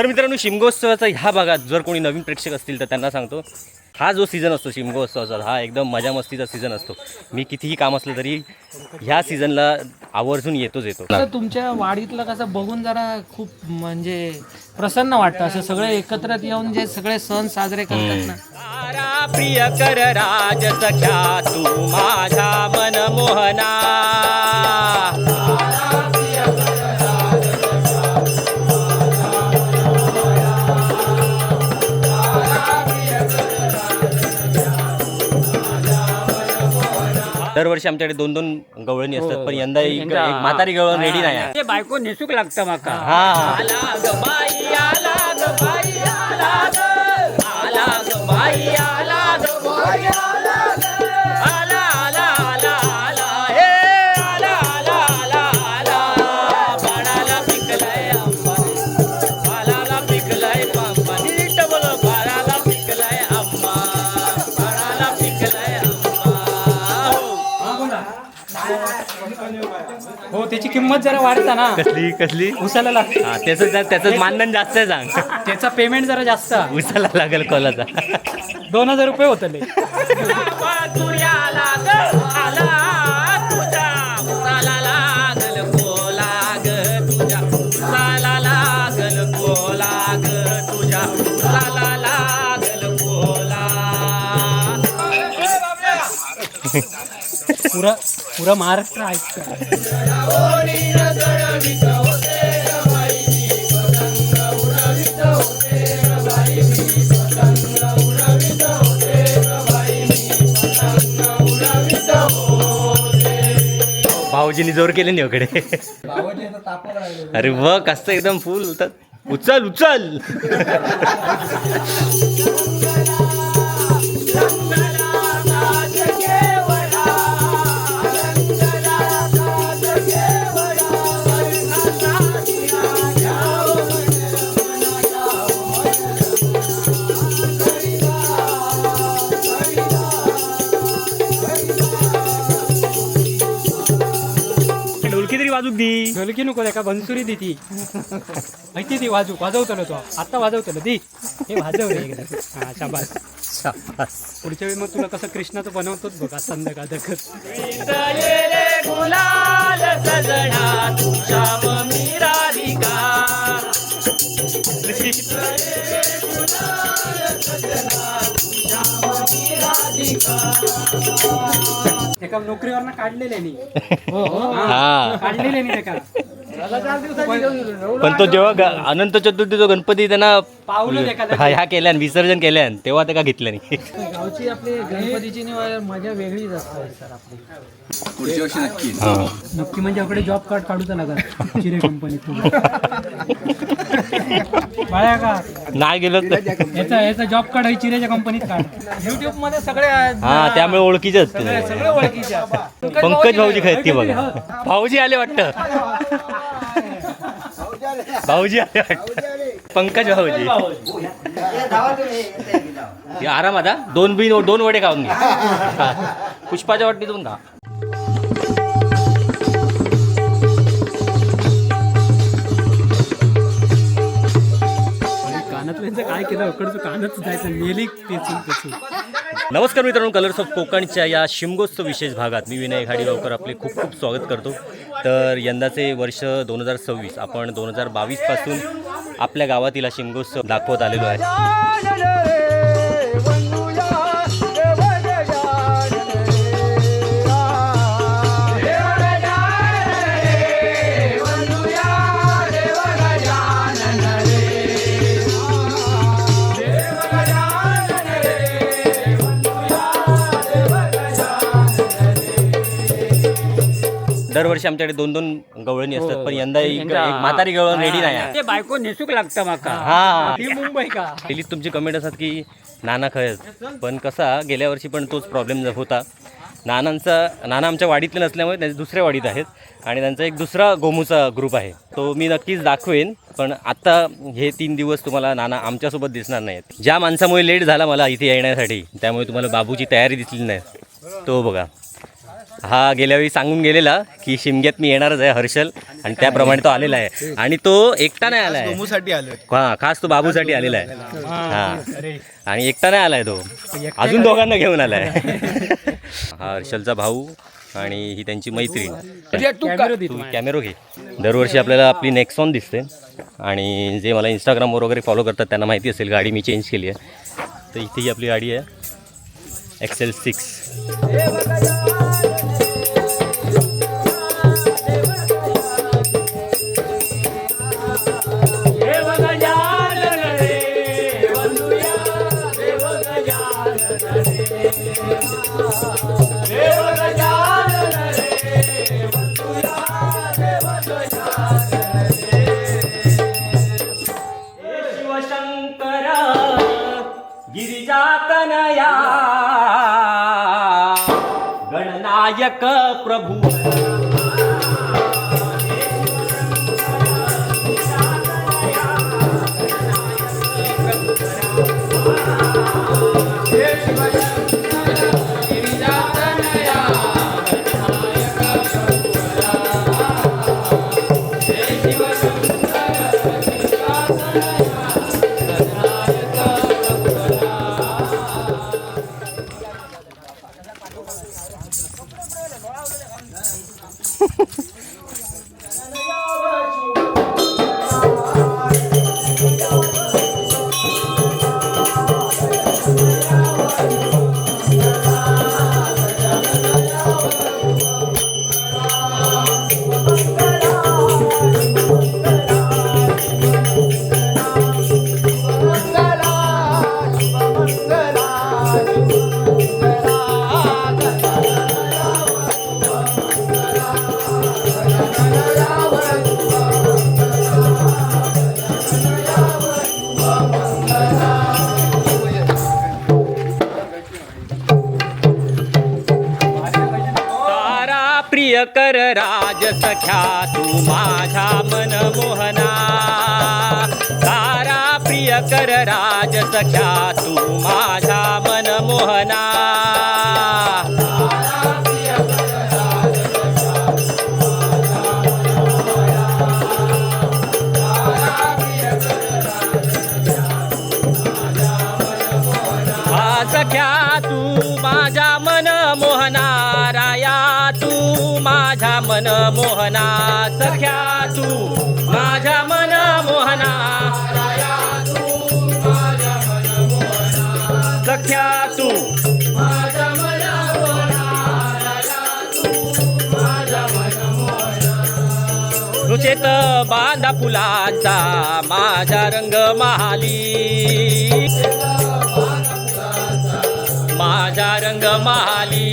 तर मित्रांनो, शिमगोत्सवाचा ह्या भागात जर कोणी नवीन प्रेक्षक असतील तर त्यांना सांगतो, हा जो सीझन असतो शिमगोत्सवाचा, हा एकदम मजा मस्तीचा सीझन असतो. मी कितीही काम असलं तरी ह्या सीझनला आवर्जून येतो. तुमच्या वाडीतलं कसं बघून जरा खूप म्हणजे प्रसन्न वाटतं, असं सगळे एकत्र येऊन जे सगळे सण साजरे करतात ना. प्रिय कर राज सख्या तू माझ्या मनमोहना. दरवर्षी आमच्याकडे 2-2 गवळणी असतात, पण यंदा एक म्हातारी गवळण रेडी नाही आहे. बायको नेसूक लागतं माका. हा, हो, त्याची किंमत जरा वाढता ना. कसली उसाला लागते. त्याचं मानधन जास्त आहे, सांग. त्याचा पेमेंट जरा जास्त. उसाला लागेल कोलाचा. 2000 रुपये होतले. पुरा महाराष्ट्र ऐकतं. भाऊजींनी जोर केले नाही इकडे. अरे व कसं एकदम फुल होतात. उचल उचल. ढोलकी नको, एका बनसुरी दी ती माहिती ती वाजवतलो तो आता वाजवतलो ती. हे वाजव रे एकदा. हा, शाबास. पुढच्या वेळी मग तुला कसं कृष्णाचं बनवतोच बघा संध्याकाळ दखत. एका नोकरीवरनं काढलेले नाही. काढलेले नाही त्याला. पण तो जेव्हा अनंत चतुर्थीचा गणपती त्यांना पावलं ह्या केल्यान विसर्जन केल्यान तेव्हा ते का घेतलं नाही. गावची आपली गणपतीची मजा वेगळीच असते सर. आपली पुढच्या वर्षी नक्की नक्की म्हणजे आपले जॉब कार्ड काढूचा लागत चिरे कंपनीत. बाळ्या का नाही गेलो याचा जॉब कार्ड आहे चिरेच्या कंपनीत काढ. युट्यूब मध्ये सगळे हा, त्यामुळे ओळखीचे असते. सगळे ओळखीचे. पंकज भाऊजी खायत ती बघा. भाऊजी आले वाटतं. भाऊजी आले वाटतं. पंकज भाऊजी आराम आता 2 वडे खाऊन घ्या. पुष्पाच्या वाटणीतून खा. कानातल्यांचं काय केलं इकडचं कानच जायचं मेली त्याची. नमस्कार मित्रांनो, कलर्स ऑफ कोकणच्या या शिमगोत्सव विशेष भागात मी विनय घाडीगावकर आपले खूप खूप स्वागत करतो. तर यंदाचे वर्ष 2026, आपण 2022 पासून आपल्या गावातील हा शिमगोत्सव दाखवत आलेलो आहे. दरवर्षी आमच्याकडे 2-2 गवळणी असतात, पण यंदा एक म्हातारी गवळण रेडी नाही आहे. बायको नेसूक लागतं माका. हा, ही मुंबई का. पहिली तुमची कमेंट असतात की नाना खयच, पण कसा गेल्या वर्षी पण तोच प्रॉब्लेम होता. नाना आमच्या वाडीतले नसल्यामुळे त्यांचे दुसऱ्या वाडीत आहेत आणि त्यांचा एक दुसरा गोमूचा ग्रुप आहे, तो मी नक्कीच दाखवेन. पण आत्ता हे 3 दिवस तुम्हाला नाना आमच्यासोबत दिसणार नाहीत. ज्या माणसामुळे लेट झाला मला इथे येण्यासाठी, त्यामुळे तुम्हाला बाबूची तयारी दिसली नाही. तो बघा, हा गेल्या वेळी सांगून गेलेला की शिमग्यात मी येणारच आहे हर्षल, आणि त्याप्रमाणे तो आलेला आहे. आणि तो एकटा नाही आला आहे, गोमूसाठी आलोय. हा खास तो बाबूसाठी आलेला आहे. हा अरे आणि एकटा नाही आलाय तो, अजून दोघांना घेऊन आलाय. हा हर्षलचा भाऊ आणि ही त्यांची मैत्रीण. कॅमेरा दे तू तू. कॅमेरा घे. दरवर्षी आपल्याला आपली नेक्सॉन दिसते, आणि जे मला इंस्टाग्रामवर वगैरे फॉलो करतात त्यांना माहिती असेल गाडी मी चेंज केली आहे. तर इथे ही आपली गाडी आहे XL6. शिवशंकर गिरिजातनया गणनायक प्रभू. प्रिय कर राज सख्या तू माझ्या मनमोहना. तारा प्रिय कर राज सख्या तू माझ्या मनमोहना. सख्या तू माझ्या मनमोहना. राया तू माझ्या मनमोहना. सख्या तू माझ्या मनमोहना. राया तू माझ्या मनमोहना. सख्या तू माझ्या मनमोहना. राया तू माझ्या मनमोहना. रुचेत बांधा फुलांचा माझ्या रंग महाली. माझ्या रंग महाली.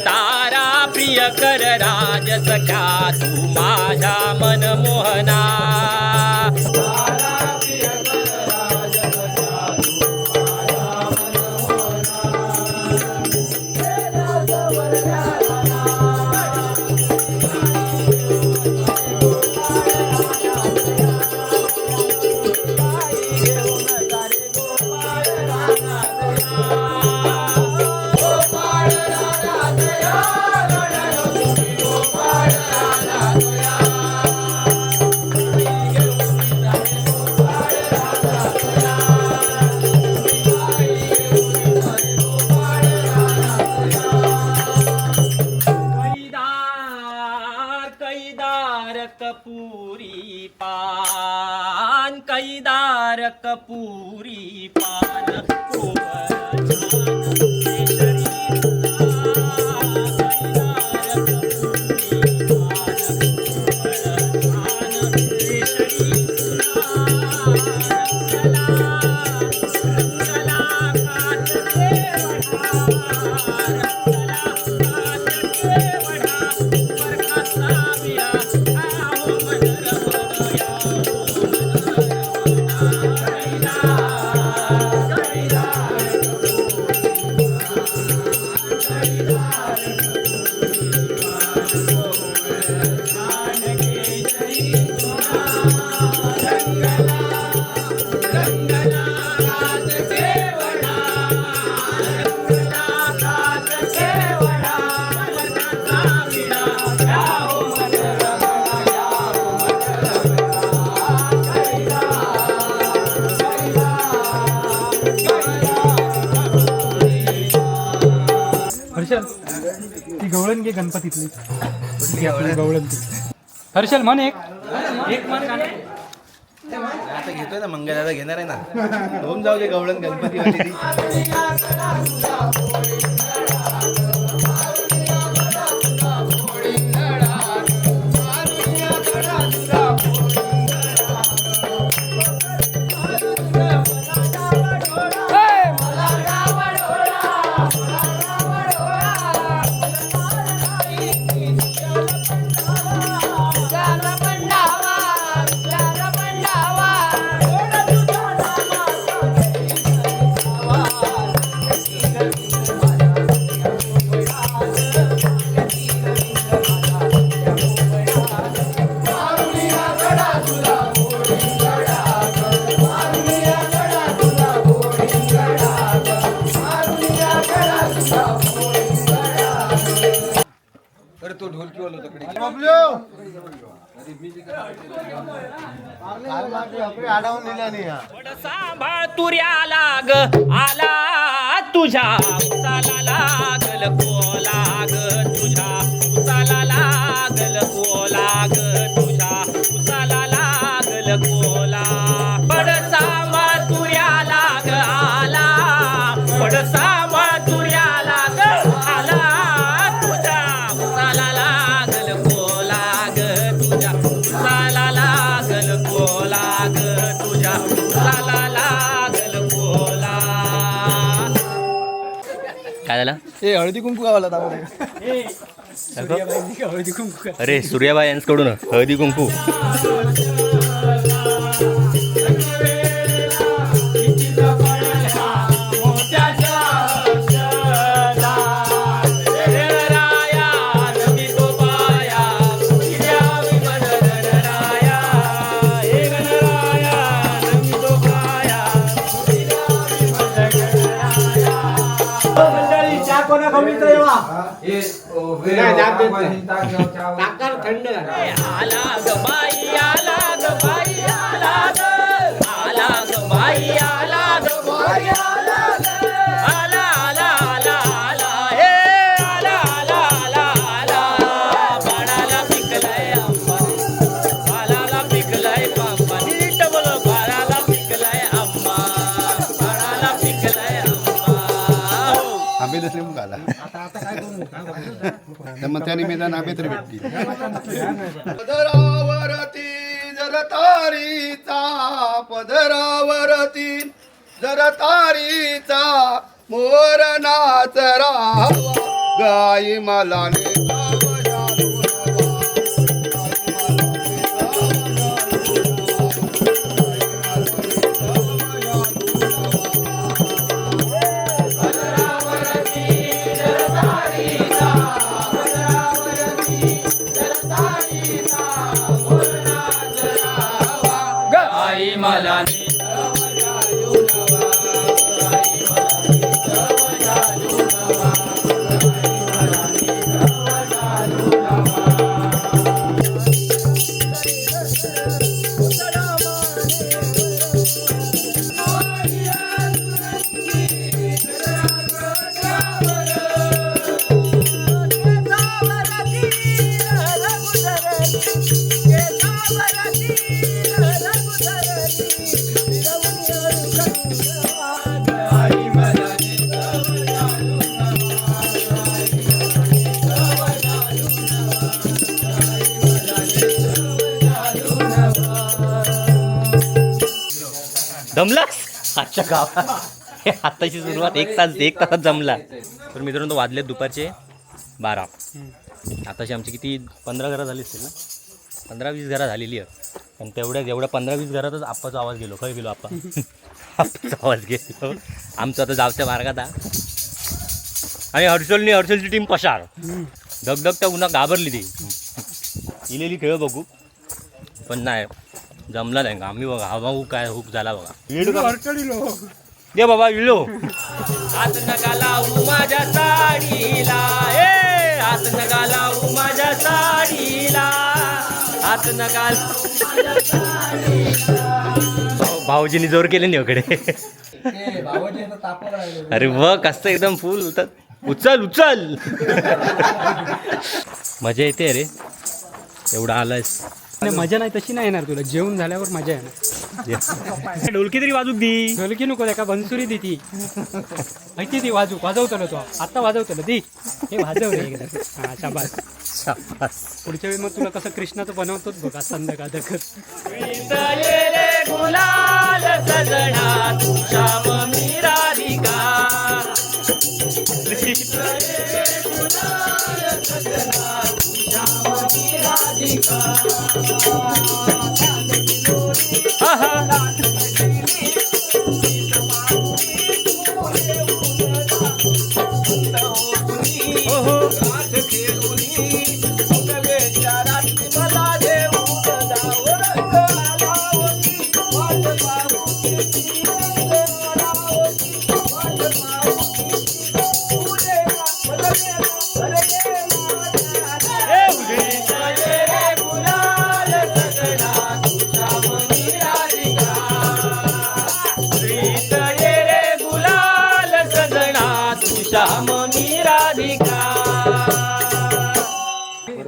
तारा प्रिय कर राज सख्या तू माझ्या मनमोहना. कपूरी पान. कैदार कपूरी पान. गवळण घे गणपतीतली ती आपली गवळण ती. हर्षल म्हण एक म्हण गाणं. आता घेतोय ना मंगळाला घेणार आहे ना होऊन जाऊ दे गवळण गणपती वाली. सांभाळ तुर्या लाग आला तुझ्या उसाला लागल कोलाग तुझ्या उसाला लागल कोलाग तुझ्या उसाला लागल कोला पड सांभाळ तुर्या लाग आला पड सांभाळ तुर्या लाग आला तुझ्या उसाला लागल कोलाग तुझ्या उसाला लागल कोलाग तुझ्या उसाला लागल कोला. काय झालं? ए हळदी कुंकू गावाला दाखव. हळदी कुंकू अरे सूर्याबाई यांच्याकडून हळदी कुंकू. आला ग बाई आला ग बाई आला ग आला ग बाई आला ग बाई आला ग आला आला आला आला हे आला आला आला आला बाळाला पिकलाय आंबा बाळाला पिकलाय आंबा नीट बोलो बाळाला पिकलाय आंबा बाळाला पिकलाय आंबा. आंबे नसले मग आला तर मग त्या निमित्तानं आंबे तरी भेटतील. पदरावरती जर तारीचा पदरावरती जर तारीचा मोर नाचरावा गाई मलाने गाई मला जमलास आजच्या गावात हे आताची सुरुवात एक तासात जमला. तर मित्रांनो वाजले दुपारचे 12. आताशी आमची किती 15 घरं झाली असतील ना 15-20 घरं झालेली आहे. पण एवढ्या 15-20 घरातच आप्पाचा आवाज गेलो. खय गेलो आप्पा आप्पाचा आवाज गेलो. आमचं आता जावच्या मार्गात आणि हर्षलची टीम पशार धगधगत्या उन्हा घाबरली ती इलेली खेळ बघू पण नाही जमला नाही. आम्ही बघा हा भाऊ काय हुक झाला बघा दे बाबा इलो हात नका लावू माझ्या साडीला ए हात नका लावू माझ्या साडीला हात नका भाऊजीने जोर केले नाही इकडे. अरे व कसं एकदम फुल होतात उचल उचल. मजा येते रे एवढा आलायस. नाही, मजा नाही तशी नाही येणार तुला. जेवण झाल्यावर मजा येणार. ढोलकी तरी वाजूक दी. ढोलकी नको का बन्सुरी दी ती. माहिती ती वाजवतलो तो आत्ता वाजवतलो दी. हे वाजव रे एकदा. हा शाबास. पुढच्या वेळी मग तुला कसं कृष्णाचं बनवतोच बघा संध्याकाळ दखत.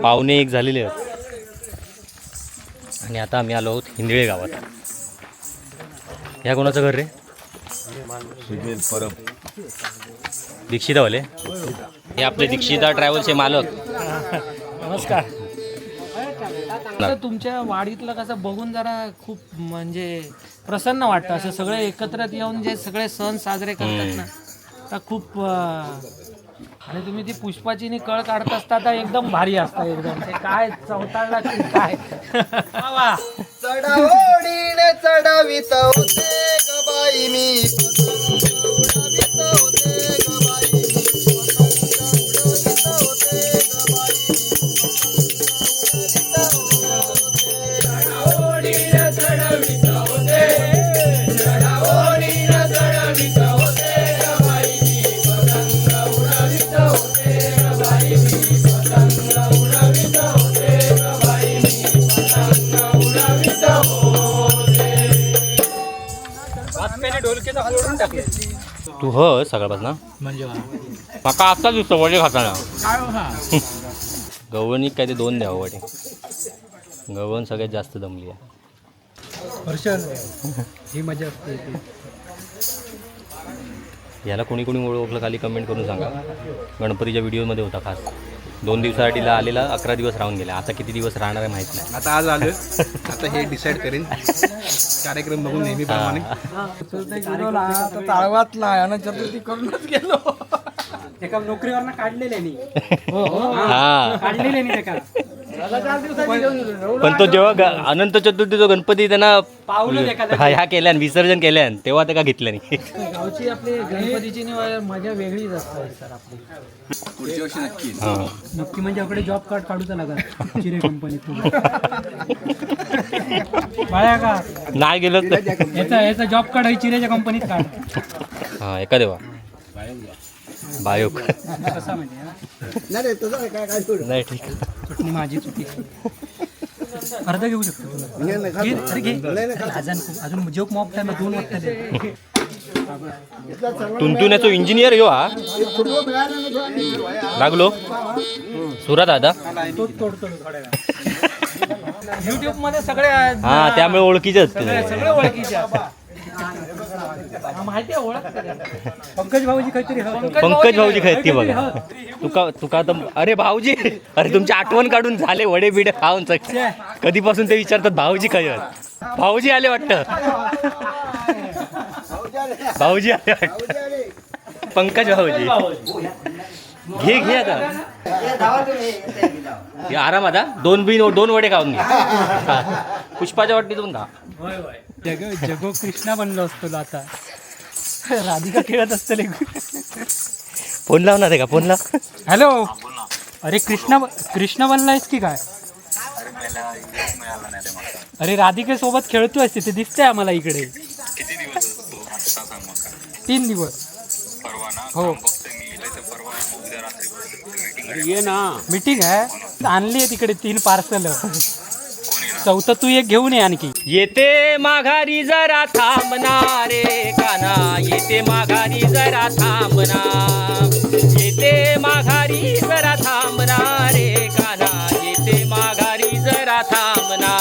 पावणे 1 झालेले आहेत आणि आता आम्ही आलो आहोत हिंदळे गावात. ह्या कोणाचं घर रे? दीक्षितावाले. हे आपले दीक्षिता ट्रॅव्हल्सचे मालक. नमस्कार. तर तुमच्या वाडीतलं कसं बघून जरा खूप म्हणजे प्रसन्न वाटतं. असं सगळे एकत्र येऊन जे सगळे सण साजरे करतात ना, तर खूप आणि तुम्ही ती पुष्पाची कळ काढत असता तर एकदम भारी असतं. एकदम ते काय चौताळला की काय. वा. चढाओढीने चढावित होते गबाई मी पतंग उडवित होते गबाई मी पतंग उडवित होते गबाई मी चढाओढीने चढावित होते चढाओढीने चढावित होते गबाई मी पतंग उडवित होते गबाई मी पतंग उडवित होते गबाई मी पतंग उडवित होते. वाजपेने ढोलकीचा फोडून टाकले. तू ह सकाळपासून म्हणजे माका आता दिसतो वडे खाताना. गवळणी काय ते 2 द्यावं वाटे. गवळण सगळ्यात जास्त जमली आहे. ही मजा असते. याला कोणी कोणी ओळखलं खाली कमेंट करून सांगा. गणपतीच्या व्हिडिओमध्ये होता खास. 2 दिवसासाठीला आलेला 11 दिवस राहून गेला. आता किती दिवस राहणार आहे माहीत नाही. आता आज आलोय. आता हे डिसाईड करेन कार्यक्रम बघून नेहमीप्रमाणे. ताळवात नाही आणि चतुर्थी करूनच गेलो. एका नोकरीवरनं काढलेले नाही. हा काढलेले नाही एका. पण तो जेव्हा अनंत चतुर्थीचा गणपती त्यांना पावलं एखादं. ह्या केल्यान विसर्जन केल्यान तेव्हा ते का घेतलं नाही. गावची आपली गणपतीची मजा वेगळीच असते सर आपली. पुढच्या वर्षी नक्की हा. नक्की म्हणजे आपले जॉब कार्ड काढूचा लागत चिरे कंपनीत. बाळ्या का नाही गेलं तर याचा जॉब कार्ड आहे चिरेच्या कंपनीत काढ. हा एका देवा बायोक कसा म्हणजे नाही ठीक. चटणी माझी चुकी. अर्धा घेऊ शकतो तुला. घे, अरे घे. अजून जोक मॉप टाइम 2 वाजता दे. तुंतुण्याचो इंजिनियर यो हा लागलो सुरा दादा. तोच तोडतो थोड्या वेळा. युट्यूब मध्ये सगळे हा त्यामुळे ओळखीचे असते. सगळे ओळखीचे असतात. माहिती आहे ओळख. पंकज भाऊजी काहीतरी पंकज भाऊजी खायती बघा. तुका तर अरे भाऊजी अरे तुमची आठवण काढून झाले वडे बिडे खाऊन कधीपासून ते विचारतात भाऊजी काय. भाऊजी आले वाटतं. भाऊजी आले वाटतं. पंकज भाऊजी घे घे आता आराम. आता 2 वडे खाऊन घे. पुष्पाच्या वाटणीतून खा. जगो कृष्णा बनलो असतो आता. राधिका खेळत असते. फोन लावणार आहे का? फोन लाव. हॅलो. अरे कृष्णा बनलायस की काय? अरे राधिकेसोबत खेळतोय तिथे दिसतंय आम्हाला इकडे. 3 दिवस. हो ये ना मीटिंग आहे. आणली आहे तिकडे 3 पार्सल. 4थं तू एक घेऊन ये आणखी. येते माघारी जरा थांबना रे काना. येते माघारी जरा थांबना. येते येते माघारी जरा थांबना रे काना येते माघारी जरा थांबना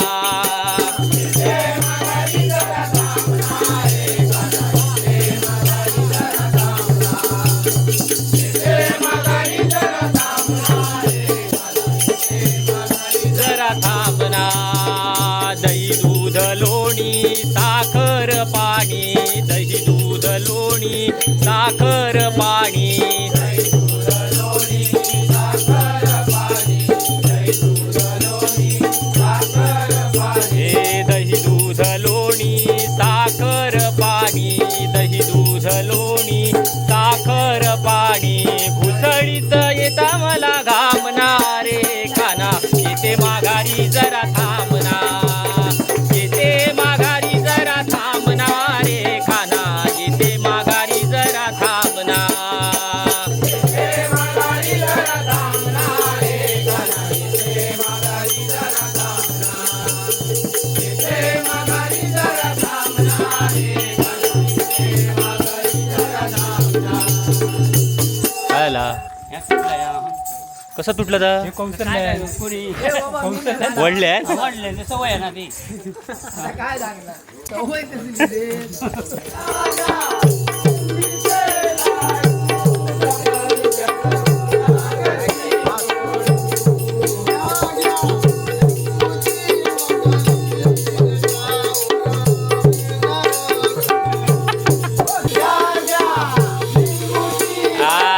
जरा थांबना दही दूध लोणी साखर पाणी दही दूध लोणी साखर पाणी हे दही दूध लोणी साखर पाणी दही दूध लोणी साखर पाणी भुसळीत येता मला घामना रे खाना येते माघारी जरा थांबना येते माघारी जरा थांबना रे खाना येते माघारी जरा थांबना कसं तुटलं तर हे कौशल्य कौशल्य वडले आवडले सवय आहे ना ती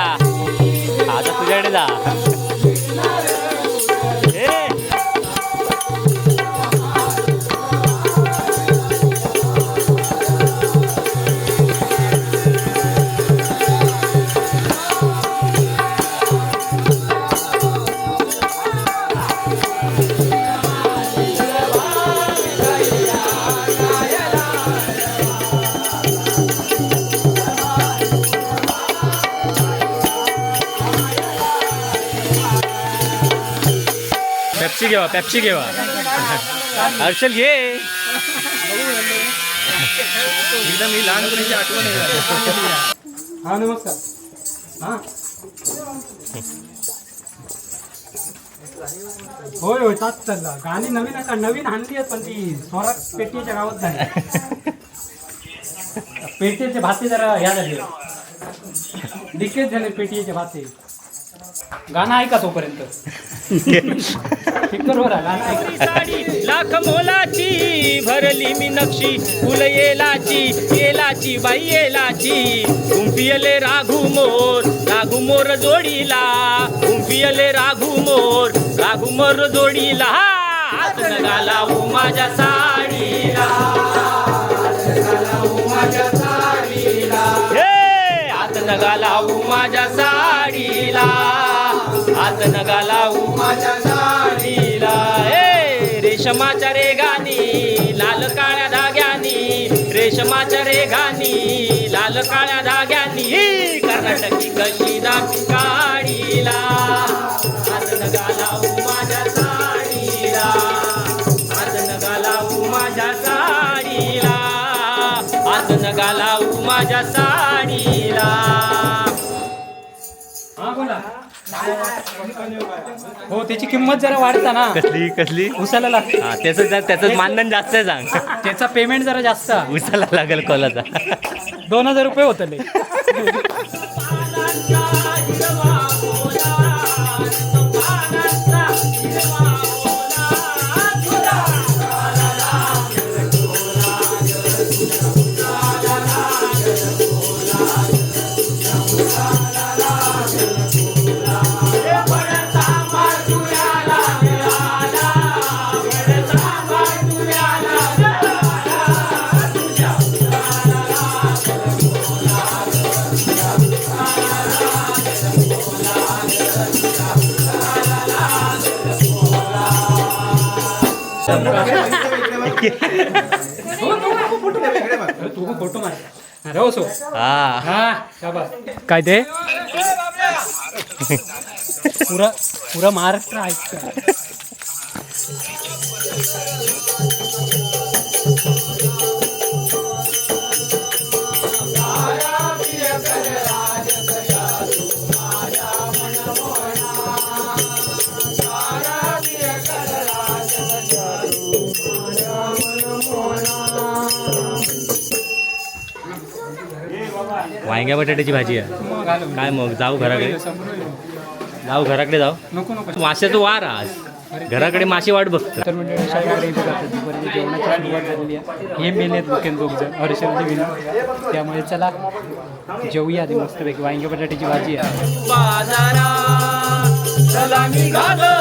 आता तुझ्याकडे जा पेप्सी घेवा हर्षल घे एकदम ही लहानपणीची आठवण आहे. हा नमस्कार हा होय होय ताच चालला गाणी नवीन आहे का नवीन आणली आहेत पण ती स्वरात पेटीच्या गावात झाली पेटीचे भाते जरा ह्या झाले लिकेज झाले पेटीचे भाते गाणं ऐका तोपर्यंत स्पीकरवर आहे गाणं ऐका साडी लाख मोलाची भरली मी नक्षी फुल येलाची बाई येलाची गुंफियले राघू मोर जोडीला गुंफियले राघू मोर जोडीला हात नगाला माझ्या साडीला हे हात नगाला माझ्या साडीला हात नगाला माझ्या साडीला हे रेशमाच्या रेगानी लाल काळ्या धाग्यानी रेशमाच्या रेगानी लाल काळ्या धाग्यानी कर्नाटकी कशी दाखी काढीला हात नगाला माझ्या साडीला हात नगाला माझ्या साडीला हात नगाला माझ्या साडीला हा बोला हो त्याची किंमत जरा वाढता ना कसली उसाला लागते त्याचं मानधन जास्त आहे सांग त्याचा पेमेंट जरा जास्त उसाला लागेल कॉलाचा 2000 रुपये होत तू फोटो मार रोसो हा काय ते पुरा महाराष्ट्र ऐकतं वांग्या बटाट्याची भाजी आहे. मग आलो काय मग जाऊ घराकडे, जाऊ घराकडे जाऊ. नको नको. माशाचं वार आज, घराकडे माशी वाट बघतं. तर म्हणजे अशा प्रकारे इथे जातात. दुपारी जेवणाची सुरुवात झालेली आहे. हे मेन आहेत मुख्य दोघ जण, हर्षल विना. त्यामुळे चला जेवूया आधी मस्तपैकी. वांग्या बटाट्याची भाजी आहे. चला निघालो